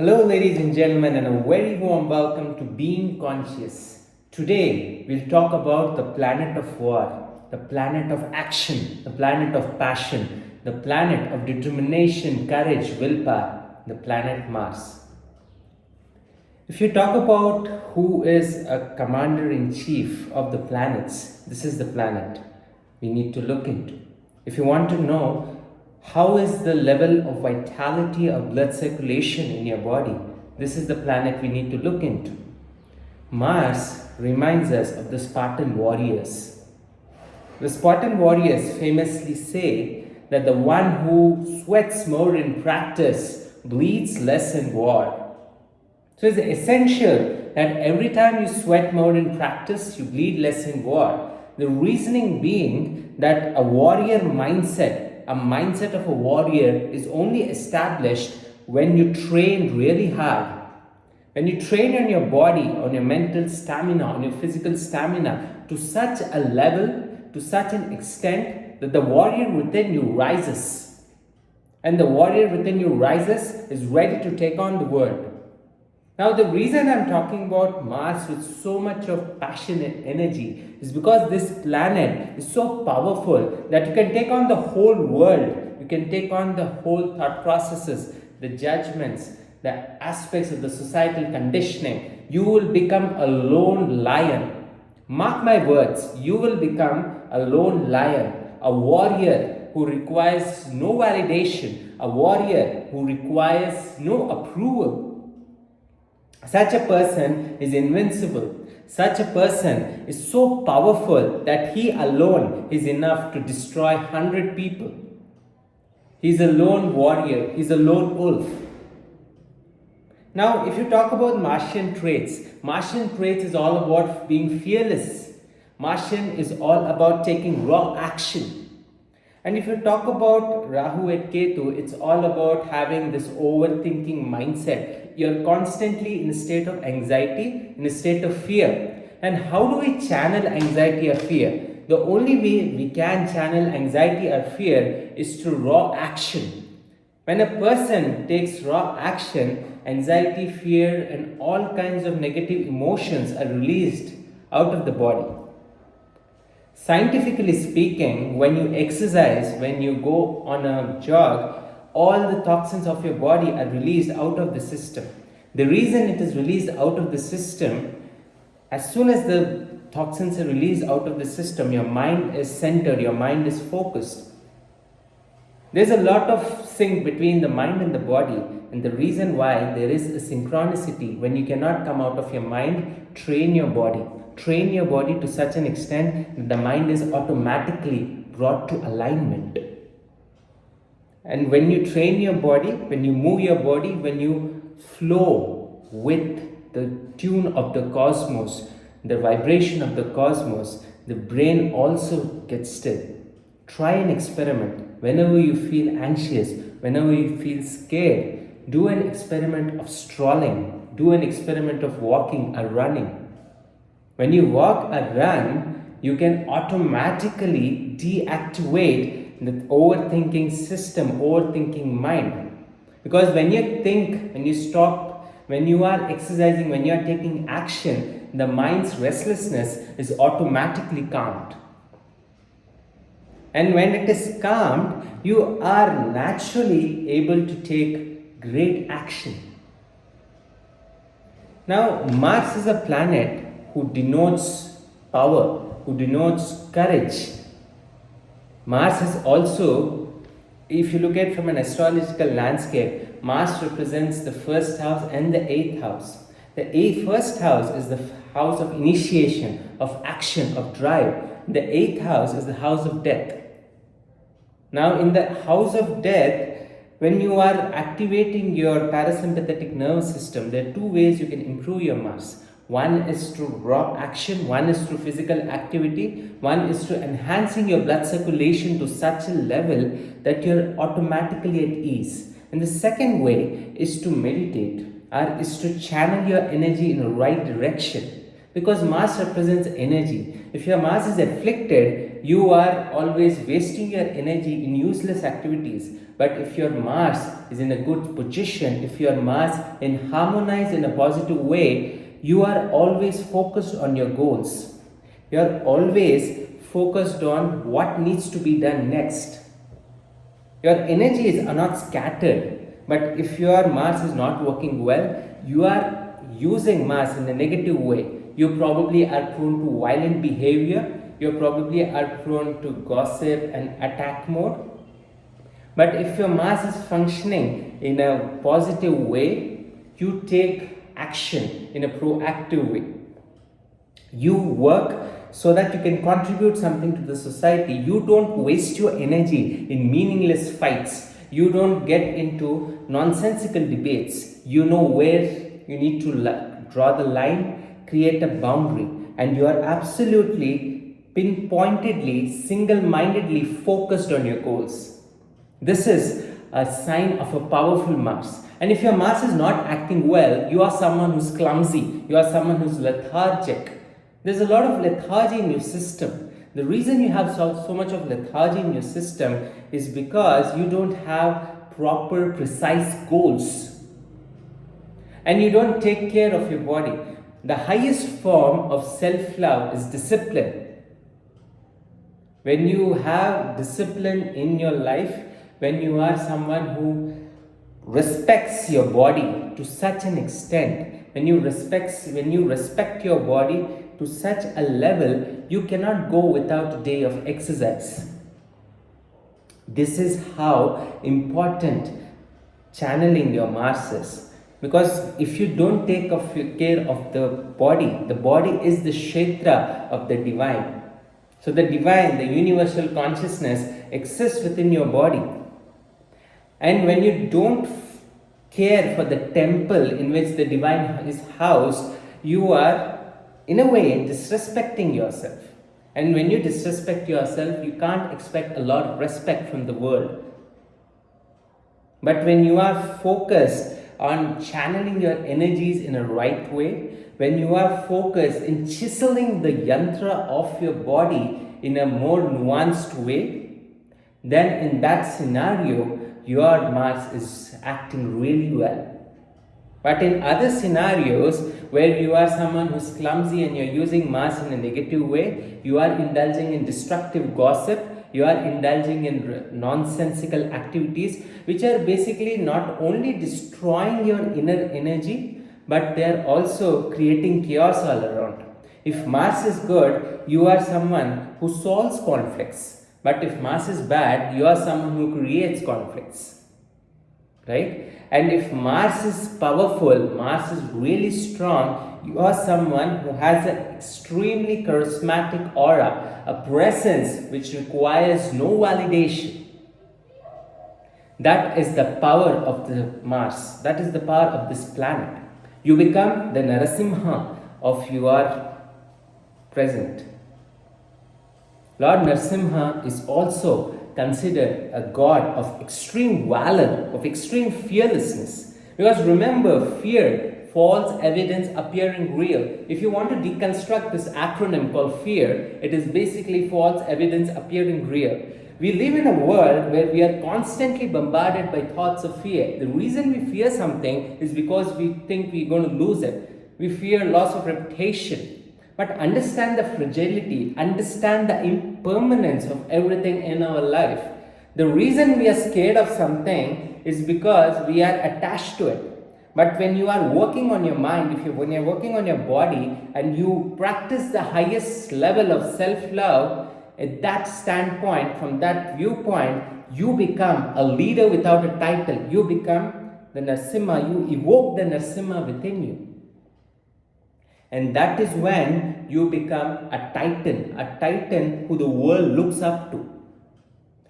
Hello, ladies and gentlemen, and a very warm welcome to Being Conscious. Today, we'll talk about the planet of war, the planet of action, the planet of passion, the planet of determination, courage, willpower, the planet Mars. If you talk about who is a commander in chief of the planets, this is the planet we need to look into. If you want to know how is the level of vitality of blood circulation in your body, this is the planet we need to look into. Mars reminds us of the Spartan warriors. The Spartan warriors famously say that the one who sweats more in practice bleeds less in war. So it's essential that every time you sweat more in practice, you bleed less in war. The reasoning being that a warrior mindset, a mindset of a warrior, is only established when you train really hard. When you train on your body, on your mental stamina, on your physical stamina to such a level, to such an extent that the warrior within you rises. And the warrior within you rises, is ready to take on the world. Now, the reason I'm talking about Mars with so much of passion and energy is because this planet is so powerful that you can take on the whole world. You can take on the whole thought processes, the judgments, the aspects of the societal conditioning. You will become a lone lion. Mark my words, you will become a lone lion, a warrior who requires no validation, a warrior who requires no approval. Such a person is invincible. Such a person is so powerful that he alone is enough to destroy 100 people. He's a lone warrior. He's a lone wolf. Now, if you talk about Martian traits is all about being fearless. Martian is all about taking raw action. And if you talk about Rahu and Ketu, it's all about having this overthinking mindset. You're constantly in a state of anxiety, in a state of fear. And how do we channel anxiety or fear? The only way we can channel anxiety or fear is through raw action. When a person takes raw action, anxiety, fear, and all kinds of negative emotions are released out of the body. Scientifically speaking, when you exercise, when you go on a jog, all the toxins of your body are released out of the system. The reason it is released out of the system, as soon as the toxins are released out of the system, your mind is centered, your mind is focused. There's a lot of sync between the mind and the body, and the reason why there is a synchronicity. When you cannot come out of your mind, train your body. Train your body to such an extent that the mind is automatically brought to alignment. And when you train your body, when you move your body, when you flow with the tune of the cosmos, the vibration of the cosmos, the brain also gets still. Try an experiment. Whenever you feel anxious, whenever you feel scared, do an experiment of strolling. Do an experiment of walking or running. When you walk or run, you can automatically deactivate the overthinking system, overthinking mind. Because when you think, when you stop, when you are exercising, when you are taking action, the mind's restlessness is automatically calmed. And when it is calmed, you are naturally able to take great action. Now, Mars is a planet who denotes power, who denotes courage. Mars is also, if you look at from an astrological landscape, Mars represents the first house and the 8th house. The first house is the house of initiation, of action, of drive. The 8th house is the house of death. Now, in the house of death, when you are activating your parasympathetic nervous system, there are two ways you can improve your Mars. One is through raw action, one is through physical activity, one is through enhancing your blood circulation to such a level that you're automatically at ease. And the second way is to meditate, or is to channel your energy in the right direction. Because Mars represents energy. If your Mars is afflicted, you are always wasting your energy in useless activities. But if your Mars is in a good position, if your Mars in harmonized in a positive way, you are always focused on your goals. You are always focused on what needs to be done next. Your energies are not scattered, but if your Mars is not working well, you are using Mars in a negative way. You probably are prone to violent behavior, you probably are prone to gossip and attack mode. But if your Mars is functioning in a positive way, you take action in a proactive way. You work so that you can contribute something to the society. You don't waste your energy in meaningless fights. You don't get into nonsensical debates. You know where you need to draw the line, create a boundary, and you are absolutely pinpointedly, single-mindedly focused on your goals. This is a sign of a powerful Mars. And if your Mars is not acting well, you are someone who's clumsy, you are someone who's lethargic. There's a lot of lethargy in your system. The reason you have so much of lethargy in your system is because you don't have proper, precise goals. And you don't take care of your body. The highest form of self-love is discipline. When you have discipline in your life, when you are someone who respects your body to such an extent, when you respect your body to such a level, you cannot go without a day of exercise. This is how important channeling your Mars is. Because if you don't take care of the body is the kshetra of the divine. So the divine, the universal consciousness exists within your body. And when you don't care for the temple in which the divine is housed, you are in a way disrespecting yourself. And when you disrespect yourself, you can't expect a lot of respect from the world. But when you are focused on channeling your energies in a right way, when you are focused in chiseling the yantra of your body in a more nuanced way, then in that scenario, your Mars is acting really well. But in other scenarios where you are someone who's clumsy and you're using Mars in a negative way, you are indulging in destructive gossip, you are indulging in nonsensical activities which are basically not only destroying your inner energy, but they are also creating chaos all around. If Mars is good, you are someone who solves conflicts. But if Mars is bad, you are someone who creates conflicts. Right? And if Mars is powerful, Mars is really strong, you are someone who has an extremely charismatic aura, a presence which requires no validation. That is the power of the Mars. That is the power of this planet. You become the Narasimha of your present. Lord Narasimha is also considered a god of extreme valor, of extreme fearlessness. Because remember, fear, false evidence appearing real. If you want to deconstruct this acronym called fear, it is basically false evidence appearing real. We live in a world where we are constantly bombarded by thoughts of fear. The reason we fear something is because we think we're going to lose it. We fear loss of reputation. But understand the fragility, understand the impermanence of everything in our life. The reason we are scared of something is because we are attached to it. But when you are working on your mind, when you're working on your body and you practice the highest level of self-love, at that standpoint, from that viewpoint, you become a leader without a title. You become the Narasimha, you evoke the Narasimha within you. And that is when you become a titan who the world looks up to.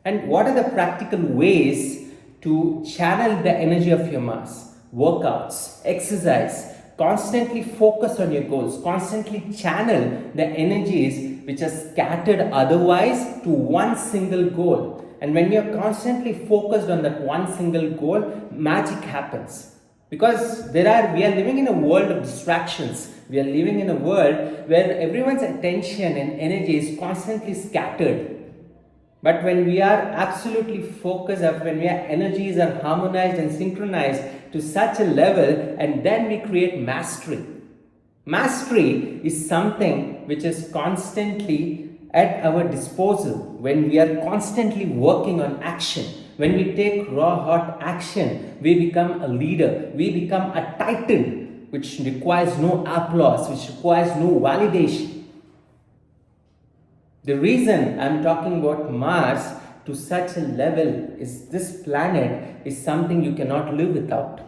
And what are the practical ways to channel the energy of your Mars? Workouts, exercise, constantly focus on your goals, constantly channel the energies which are scattered otherwise to one single goal. And when you're constantly focused on that one single goal, magic happens. Because we are living in a world of distractions. We are living in a world where everyone's attention and energy is constantly scattered. But when we are absolutely focused, or when our energies are harmonized and synchronized to such a level, and then we create mastery. Mastery is something which is constantly at our disposal when we are constantly working on action. When we take raw, hot action, we become a leader, we become a titan, which requires no applause, which requires no validation. The reason I'm talking about Mars to such a level is this planet is something you cannot live without.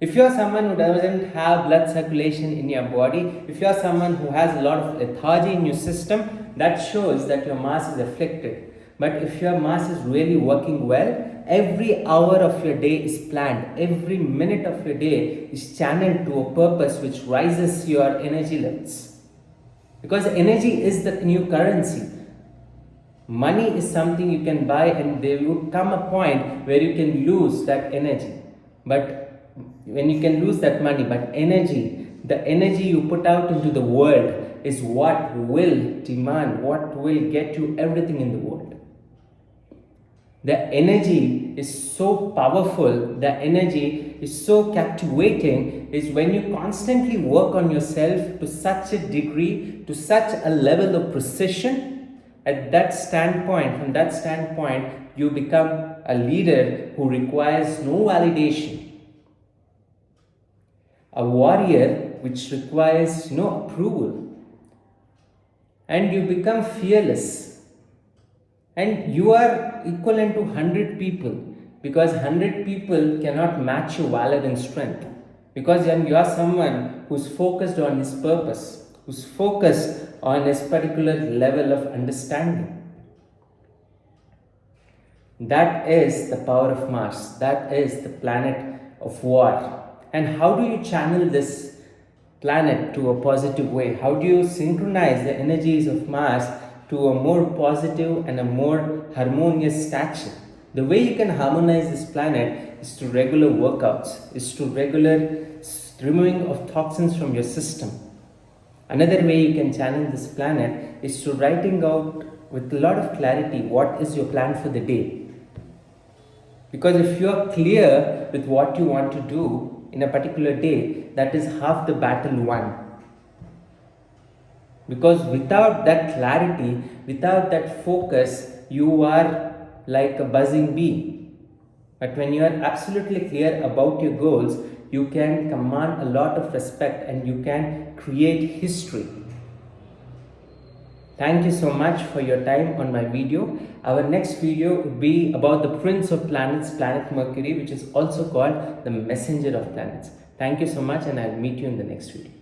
If you are someone who doesn't have blood circulation in your body, if you are someone who has a lot of lethargy in your system, that shows that your Mars is afflicted. But if your Mars is really working well, every hour of your day is planned, every minute of your day is channeled to a purpose which rises your energy levels. Because energy is the new currency. Money is something you can buy, and there will come a point where you can lose that energy. But when you can lose that money, but energy, the energy you put out into the world is what will demand, what will get you everything in the world. The energy is so powerful, the energy is so captivating, is when you constantly work on yourself to such a degree, to such a level of precision. At that standpoint, from that standpoint, you become a leader who requires no validation. A warrior which requires no approval. And you become fearless. And you are equivalent to 100 people, because 100 people cannot match your valor and strength. Because you are someone who's focused on his purpose, who's focused on his particular level of understanding. That is the power of Mars. That is the planet of war. And how do you channel this planet to a positive way? How do you synchronize the energies of Mars to a more positive and a more harmonious stature? The way you can harmonize this planet is to regular workouts, is to regular removing of toxins from your system. Another way you can channel this planet is to writing out with a lot of clarity what is your plan for the day. Because if you are clear with what you want to do in a particular day, that is half the battle won. Because without that clarity, without that focus, you are like a buzzing bee. But when you are absolutely clear about your goals, you can command a lot of respect and you can create history. Thank you so much for your time on my video. Our next video would be about the Prince of Planets, planet Mercury, which is also called the Messenger of Planets. Thank you so much, and I'll meet you in the next video.